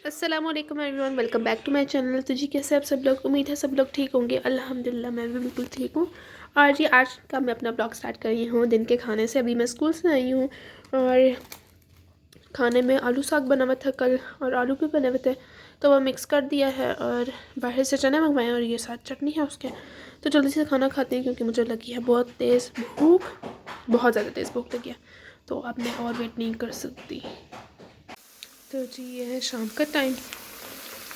अस्सलामुअलैकुम everyone, welcome back to my channel. तो जी कैसे आप सब लोग, उम्मीद है सब लोग ठीक होंगे। अल्हम्दुलिल्लाह मैं भी बिल्कुल ठीक हूँ। और जी आज का मैं अपना ब्लॉग स्टार्ट कर रही हूँ दिन के खाने से। अभी मैं स्कूल से आई हूँ और खाने में आलू साग बना हुआ था कल और आलू भी बने हुए थे, तो वो मिक्स कर दिया है और बाहर से चने मंगवाए और ये साथ चटनी है उसके। तो जल्दी से खाना खाते हैं क्योंकि मुझे लगी है बहुत तेज़ भूख, बहुत ज़्यादा तेज़ भूख लगी है, तो अब मैं और वेट नहीं कर सकती। तो जी ये है शाम का टाइम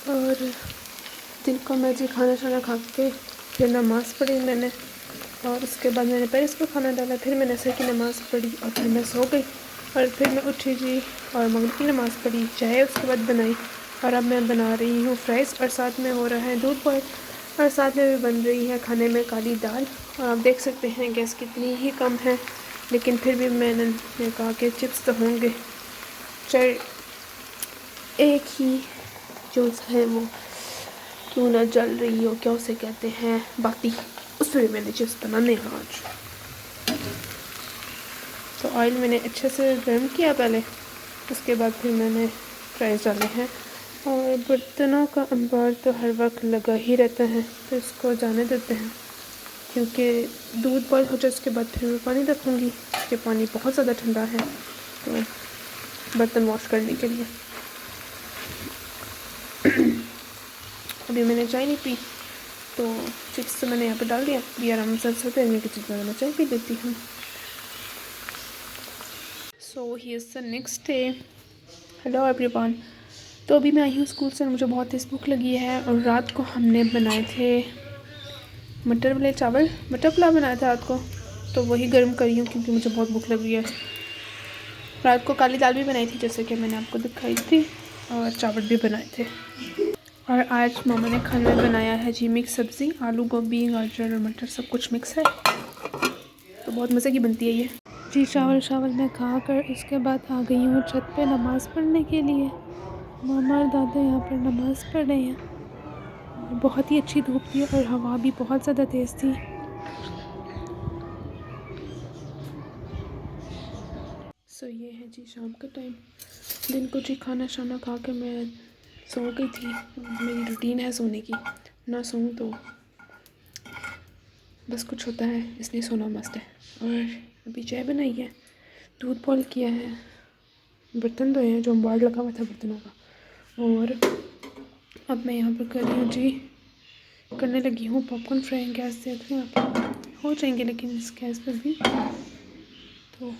और दिन को मैं जी खाना शाना खा के फिर नमाज़ पढ़ी मैंने और उसके बाद मैंने पेरेंट्स को खाना डाला, फिर मैंने असर की नमाज़ पढ़ी और फिर मैं सो गई और फिर मैं उठी जी और मगरिब की नमाज़ पढ़ी, चाय उसके बाद बनाई और अब मैं बना रही हूँ फ्राइज़ और साथ में हो रहा है दूध बॉयल और साथ में भी बन रही है खाने में काली दाल। और आप देख सकते हैं गैस कितनी ही कम है, लेकिन फिर भी मैंने कहा कि चिप्स तो होंगे, चाहे एक ही जो है वो क्यों ना जल रही हो, क्या उसे कहते हैं, बाती, उस पर मैंने चिप्स बनाने हैं आज। तो ऑयल मैंने अच्छे से गर्म किया पहले, उसके बाद फिर मैंने फ्राइज़ डाले हैं। और बर्तनों का अंबार तो हर वक्त लगा ही रहता है, तो इसको जाने देते हैं क्योंकि दूध बॉयल हो जाए उसके बाद फिर मैं पानी रखूँगी, क्योंकि पानी बहुत ज़्यादा ठंडा है तो बर्तन वॉश करने के लिए। अभी मैंने चाय नहीं पी तो चिप्स तो मैंने यहाँ पे डाल दिया, अभी आराम से मैं किचन में मैं चाय पी लेती हूँ। So here is the next day. Hello everyone. तो अभी मैं आई हूँ स्कूल से, मुझे बहुत तेज़ भूख लगी है और रात को हमने बनाए थे मटर वाले चावल, मटर पुलाव बनाया था रात को, तो वही गर्म करी हूँ क्योंकि मुझे बहुत भूख लग रही है। रात को काली दाल भी बनाई थी जैसे कि मैंने आपको दिखाई थी, और चावल भी बनाए थे। और आज मामा ने खाने में बनाया है जी मिक्स सब्ज़ी, आलू गोभी गाजर और मटर सब कुछ मिक्स है, तो बहुत मज़े की बनती है ये जी। चावल मैं खा कर उसके बाद आ गई हूँ छत पे नमाज़ पढ़ने के लिए। मामा और दादा यहाँ पर नमाज़ पढ़ रहे हैं। बहुत ही अच्छी धूप थी और हवा भी बहुत ज़्यादा तेज़ थी। सो ये है जी शाम का टाइम। दिन को जी खाना शाना खा के मैं सो गई थी, मेरी रूटीन है सोने की, ना सोऊं तो बस कुछ होता है, इसलिए सोना मस्त है। और अभी चाय बनाई है, दूध बॉयल किया है, बर्तन धोए हैं जो अंबार लगा हुआ था बर्तनों का, और अब मैं यहाँ पर कर रही हूँ जी, करने लगी हूँ पॉपकॉर्न फ्राई। गैस से यहाँ पर हो जाएंगे लेकिन इस गैस पर भी, तो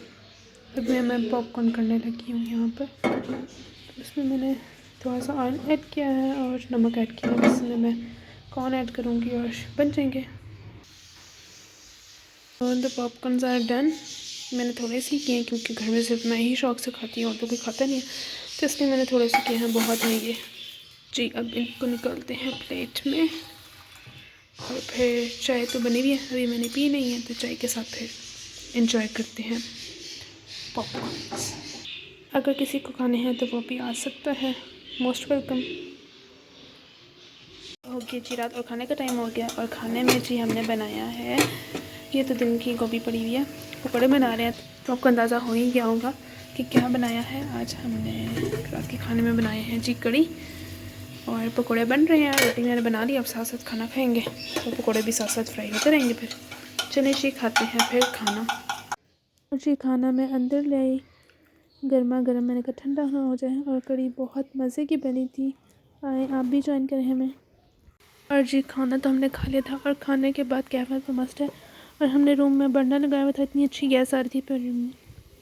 अभी मैं पॉपकॉर्न करने लगी हूँ यहाँ पर। तो इसमें मैंने थोड़ा सा ऑयल ऐड किया है और नमक ऐड किया है, इसमें मैं कॉर्न ऐड करूँगी और बन जाएंगे। और द पॉपकॉर्न्स आर डन। मैंने थोड़े से किए हैं क्योंकि घर में सिर्फ मैं ही शौक से खाती हूँ और तो कोई खाता नहीं है, तो इसलिए मैंने थोड़े से किए हैं, बहुत है ये जी। अब इनको निकालते हैं प्लेट में और फिर चाय तो बनी हुई है, अभी मैंने पी नहीं है, तो चाय के साथ फिर एंजॉय करते हैं पॉपकॉर्न्स। अगर किसी को खाने हैं तो वो भी आ सकता है, मोस्ट वेलकम। ओके जी, रात और खाने का टाइम हो गया और खाने में जी हमने बनाया है, ये तो दिन की गोभी पड़ी हुई है, पकौड़े बना रहे हैं, तो आपको अंदाज़ा हो ही गया होगा कि क्या बनाया है। आज हमने रात के खाने में बनाए हैं जी कड़ी और पकौड़े बन रहे हैं, रोटी मैंने बना ली, अब साथ साथ खाना खाएंगे, तो पकौड़े भी साथ साथ फ्राई होते रहेंगे। फिर चलिए जी खाते हैं फिर खाना। और जी खाना मैं अंदर ले आई, गर्मा गर्म, मैंने कहा ठंडा ना हो जाए, और कड़ी बहुत मज़े की बनी थी। आए आप भी ज्वाइन करें हमें। और जी खाना तो हमने खा लिया था और खाने के बाद कहवा तो मस्त है, और हमने रूम में बर्नर लगाया हुआ था, इतनी अच्छी गैस आ रही थी, पर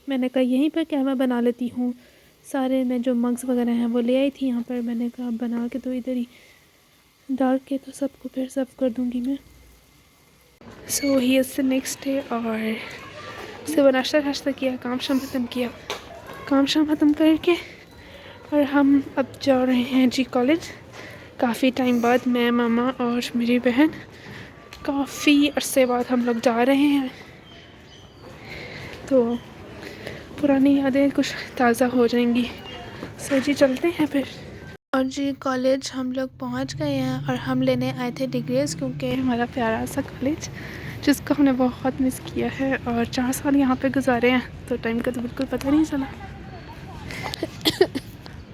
मैंने कहा यहीं पर कहवा बना लेती हूँ। सारे मैं जो मग्स वगैरह हैं वो ले आई थी यहाँ पर, मैंने कहा बना के तो इधर ही डाल के तो सबको फिर सर्व कर दूँगी मैं। So here is the next day और सुबह नाश्ता किया, काम शाम ख़त्म किया, काम शाम ख़त्म करके और हम अब जा रहे हैं जी कॉलेज। काफ़ी टाइम बाद मैं, मामा और मेरी बहन, काफ़ी अरसे बाद हम लोग जा रहे हैं, तो पुरानी यादें कुछ ताज़ा हो जाएंगी। सो जी चलते हैं फिर। और जी कॉलेज हम लोग पहुंच गए हैं और हम लेने आए थे डिग्रीज़, क्योंकि हमारा प्यारा सा कॉलेज जिसको हमने बहुत मिस किया है और 4 साल यहाँ पे गुजारे हैं, तो टाइम का तो बिल्कुल पता नहीं चला।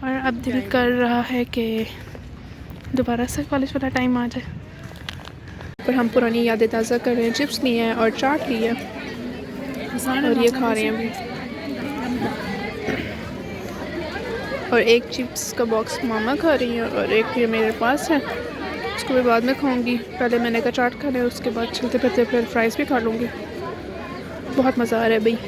और अब दिल कर रहा है कि दोबारा से कॉलेज वाला टाइम आ जाए। पर हम पुरानी यादें ताज़ा कर रहे हैं। चिप्स लिए हैं और चाट ली है और ये खा रहे हैं अभी। और एक चिप्स का बॉक्स मामा खा रही है और एक ये मेरे पास है, उसको भी बाद में खाऊंगी। पहले मैंने का चाट खाना है, उसके बाद चलते फिरते फिर फ्राइज़ भी खा लूँगी। बहुत मज़ा आ रहा है भाई।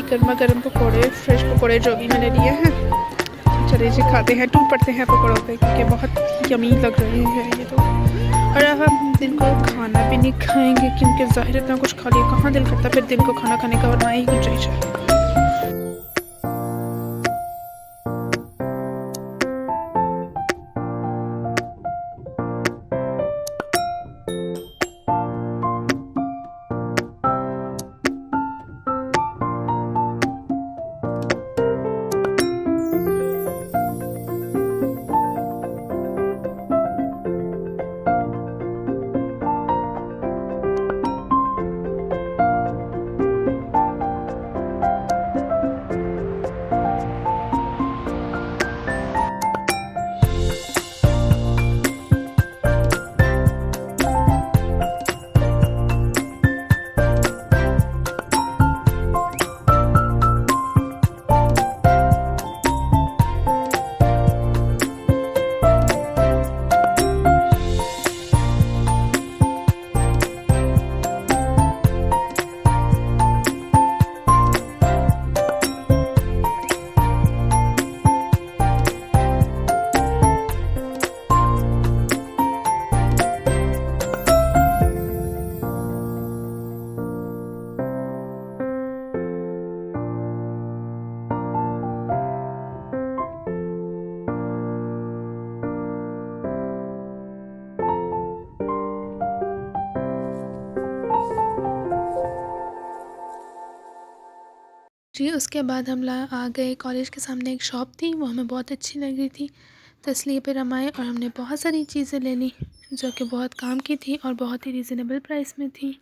गर्मा गर्म पकौड़े, फ्रेश पकौड़े जो भी मैंने लिए हैं। चलिए जी खाते हैं, टूट पड़ते हैं पकौड़ों पे क्योंकि बहुत यमी लग रहे हैं ये तो। और अब हम दिन को खाना भी नहीं खाएंगे क्योंकि ज़ाहिर इतना कुछ खा लिया, कहाँ दिल करता फिर दिन को खाना खाने का, और ना ही कुछ चाहिए। जी उसके बाद हम आ गए कॉलेज के सामने एक शॉप थी, वो हमें बहुत अच्छी लग रही थी, तो इसलिए फिर हम आए और हमने बहुत सारी चीज़ें ले ली जो कि बहुत काम की थी और बहुत ही रीज़नेबल प्राइस में थी।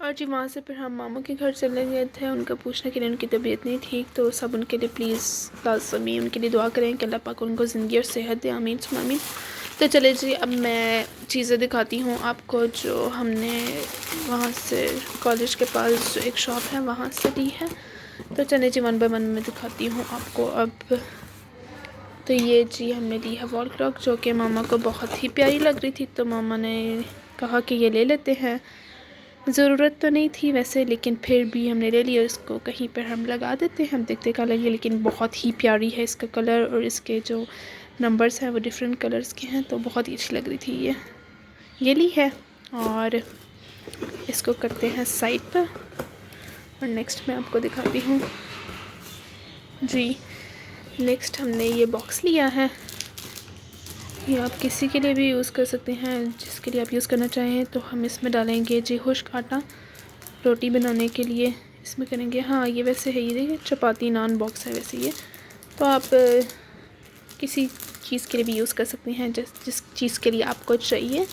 और जी वहाँ से फिर हम मामू के घर चले गए थे उनका पूछने के लिए, उनकी तबीयत नहीं ठीक, तो सब उनके लिए प्लीज़ लाज़मी उनके लिए दुआ करें कि अल्लाह पाक उनको ज़िंदगी और सेहत दे, आमीन सुम्मा आमीन। तो चले जी अब मैं चीज़ें दिखाती हूँ आपको जो हमने वहाँ से कॉलेज के पास जो एक शॉप है वहाँ से ली है। तो चले जी 1 बाय 1 में दिखाती हूँ आपको अब। तो ये जी हमने ली है वॉल क्लॉक जो कि मामा को बहुत ही प्यारी लग रही थी, तो मामा ने कहा कि ये ले लेते हैं। ज़रूरत तो नहीं थी वैसे, लेकिन फिर भी हमने ले लिया, इसको कहीं पर हम लगा देते हैं, हम देखते क्या लगे, लेकिन बहुत ही प्यारी है इसका कलर और इसके जो नंबर्स हैं वो डिफरेंट कलर्स के हैं, तो बहुत ही अच्छी लग रही थी ये ली है। और इसको करते हैं साइड पर और नेक्स्ट मैं आपको दिखाती हूँ जी। नेक्स्ट हमने ये बॉक्स लिया है, ये आप किसी के लिए भी यूज़ कर सकते हैं, जिसके लिए आप यूज़ करना चाहें। तो हम इसमें डालेंगे जी खुश्क आटा रोटी बनाने के लिए, इसमें करेंगे। हाँ ये वैसे है, ये देखिए चपाती नान बॉक्स है वैसे ये, तो आप किसी चीज़ के लिए भी यूज़ कर सकते हैं जिस चीज़ के लिए आपको चाहिए।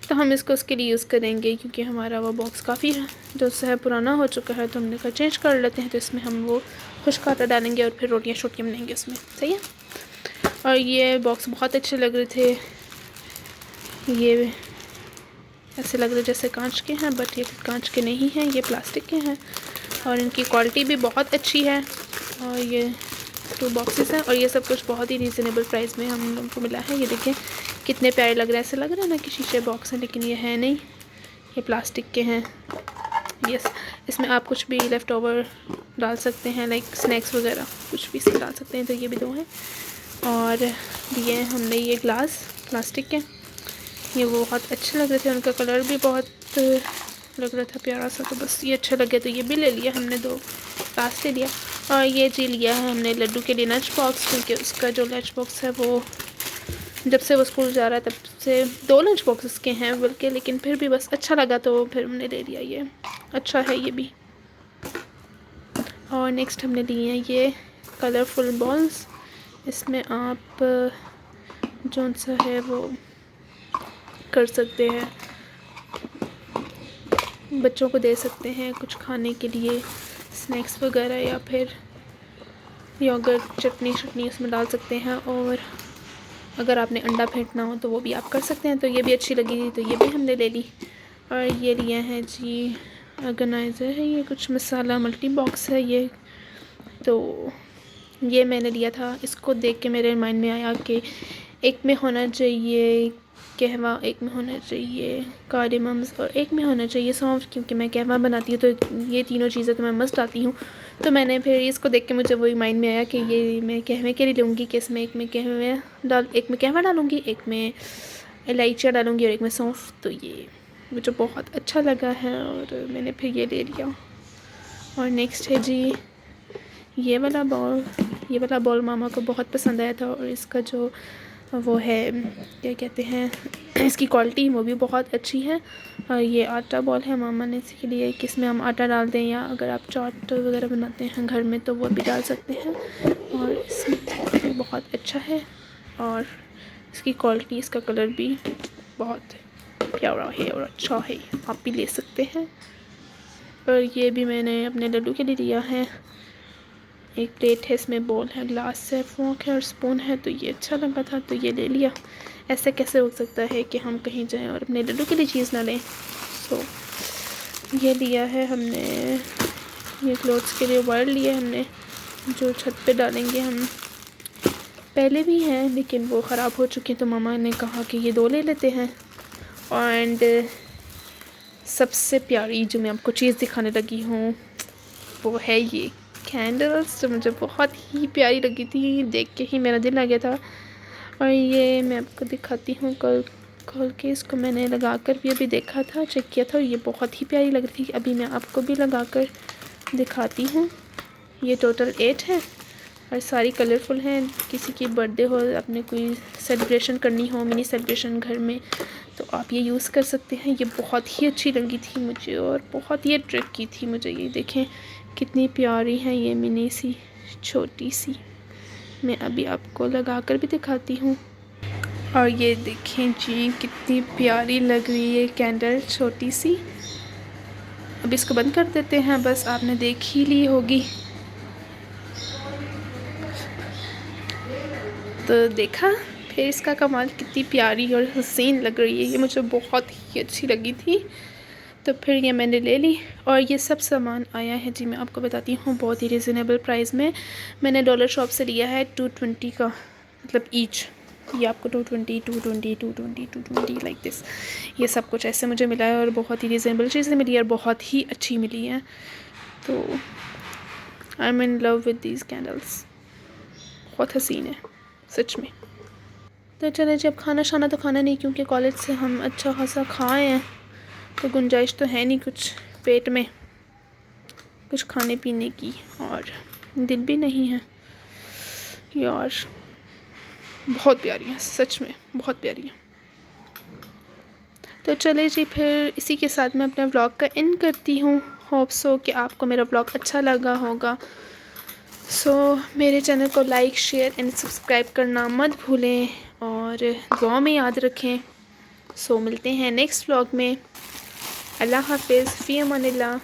तो हम इसको उसके लिए यूज़ करेंगे क्योंकि हमारा वो बॉक्स काफ़ी जो है पुराना हो चुका है, तो हमने कहा चेंज कर लेते हैं। तो इसमें हम वो खुश्क आटा डालेंगे और फिर रोटियाँ शोटियाँ बनाएंगे उसमें, सही है। और ये बॉक्स बहुत अच्छे लग रहे थे, ये ऐसे लग रहे जैसे कांच के हैं, बट ये कांच के नहीं हैं, ये प्लास्टिक के हैं और इनकी क्वालिटी भी बहुत अच्छी है। और ये 2 बॉक्सेस हैं और ये सब कुछ बहुत ही रीज़नेबल प्राइस में हम लोगों को मिला है। ये देखिए कितने प्यारे लग रहे हैं, ऐसे लग रहा है ना कि शीशे बॉक्स हैं, लेकिन ये है नहीं, ये प्लास्टिक के हैं। यस, इसमें आप कुछ भी लेफ़्ट ओवर डाल सकते हैं, लाइक स्नैक्स वगैरह कुछ भी इसमें डाल सकते हैं। तो ये भी 2 हैं। और ये हमने ये ग्लास प्लास्टिक के, ये वो बहुत अच्छे लग रहे थे, उनका कलर भी बहुत तो लग रहा था प्यारा सा, तो बस ये अच्छा लगे तो ये भी ले लिया हमने, 2 पास ले लिया। और ये जी लिया है हमने लड्डू के लिए लंच बॉक्स, क्योंकि उसका जो लंच बॉक्स है वो जब से वो स्कूल जा रहा है तब से 2 लंच बॉक्स उसके हैं बल्कि, लेकिन फिर भी बस अच्छा लगा तो फिर हमने ले लिया। ये अच्छा है ये भी। और नेक्स्ट हमने लिए हैं ये कलरफुल बॉल्स। इसमें आप जो सा है वो कर सकते हैं, बच्चों को दे सकते हैं कुछ खाने के लिए, स्नैक्स वगैरह, या फिर योगर्ट चटनी उसमें डाल सकते हैं। और अगर आपने अंडा फेंटना हो तो वो भी आप कर सकते हैं। तो ये भी अच्छी लगी तो ये भी हमने ले ली। और ये लिया है जी ऑर्गेनाइज़र है, ये कुछ मसाला मल्टी बॉक्स है ये। तो ये मैंने लिया था, इसको देख के मेरे माइंड में आया कि एक में होना चाहिए कहवा, एक में होना चाहिए कार्डेमम्स और एक में होना चाहिए सौंफ, क्योंकि मैं कहवा बनाती हूँ तो ये तीनों चीज़ें तो मैं मस्त आती हूँ। तो मैंने फिर इसको देख के मुझे वही माइंड में आया कि ये मैं कहवे के लिए लूँगी कि इसमें एक में कहवा डालूँगी, एक में इलायचियाँ डालूँगी और एक में सौंफ। तो ये मुझे बहुत अच्छा लगा है और मैंने फिर ये ले लिया। और नेक्स्ट है जी ये वाला बॉल मामा को बहुत पसंद आया था, और इसका जो वो है क्या कहते हैं इसकी क्वालिटी वो भी बहुत अच्छी है। और ये आटा बॉल है मामा ने इसके लिए कि इसमें हम आटा डाल दें, या अगर आप चाट वगैरह बनाते हैं घर में तो वो भी डाल सकते हैं। और इसमें बहुत अच्छा है और इसकी क्वालिटी, इसका कलर भी बहुत प्यारा है और अच्छा है, आप भी ले सकते हैं। और ये भी मैंने अपने लड्डू के लिए लिया है। एक प्लेट है, इसमें बोल है, ग्लास है, फोक है और स्पून है। तो ये अच्छा लगा था तो ये ले लिया। ऐसे कैसे हो सकता है कि हम कहीं जाएं और अपने लड्डू के लिए चीज़ ना लें। सो ये लिया है हमने, ये क्लोथ्स के लिए वायर लिए हमने जो छत पे डालेंगे हम। पहले भी हैं लेकिन वो ख़राब हो चुके, तो मामा ने कहा कि ये 2 ले लेते हैं। एंड सबसे प्यारी जो मैं आपको चीज़ दिखाने लगी हूँ वो है ये कैंडल्स, जो मुझे बहुत ही प्यारी लगी थी, देख के ही मेरा दिल आ गया था। और ये मैं आपको दिखाती हूँ, कल खोल के इसको मैंने लगा कर भी अभी देखा था, चेक किया था, और ये बहुत ही प्यारी लग रही थी। अभी मैं आपको भी लगा कर दिखाती हूँ। ये टोटल 8 है और सारी कलरफुल हैं। किसी की बर्थडे हो, अपने कोई सेलिब्रेशन करनी हो, मिनी सेलिब्रेशन घर में, तो आप ये यूज़ कर सकते हैं। ये बहुत ही अच्छी लगी थी मुझे और बहुत ही अट्रैक्ट की थी मुझे। ये देखें कितनी प्यारी है ये मिनी सी छोटी सी। मैं अभी आपको लगा कर भी दिखाती हूँ। और ये देखें जी कितनी प्यारी लग रही है कैंडल छोटी सी। अब इसको बंद कर देते हैं, बस आपने देख ही ली होगी। तो देखा फिर इसका कमाल, कितनी प्यारी और हसीन लग रही है। ये मुझे बहुत ही अच्छी लगी थी तो फिर ये मैंने ले ली। और ये सब सामान आया है जी, मैं आपको बताती हूँ, बहुत ही रिजनेबल प्राइस में। मैंने डॉलर शॉप से लिया है 220 का, मतलब ईच। ये आपको 220 लाइक दिस। ये सब कुछ ऐसे मुझे मिला है और बहुत ही रिजनेबल चीज़ें मिली है और बहुत ही अच्छी मिली हैं। तो I am in love with these candles, बहुत हसीन है सच में। तो चले जी, अब खाना शाना तो खाना नहीं, क्योंकि कॉलेज से हम अच्छा खासा खाए हैं, तो गुंजाइश तो है नहीं कुछ पेट में कुछ खाने पीने की, और दिल भी नहीं है यार। बहुत प्यारी है सच में, बहुत प्यारी है। तो चले जी, फिर इसी के साथ मैं अपने व्लॉग का एंड करती हूँ। होप सो कि आपको मेरा व्लॉग अच्छा लगा होगा। सो मेरे चैनल को लाइक शेयर एंड सब्सक्राइब करना मत भूलें और दुआ में याद रखें। सो मिलते हैं नेक्स्ट व्लॉग में। अल्लाह हाफिज़, फ़ी अमानिल्लाह।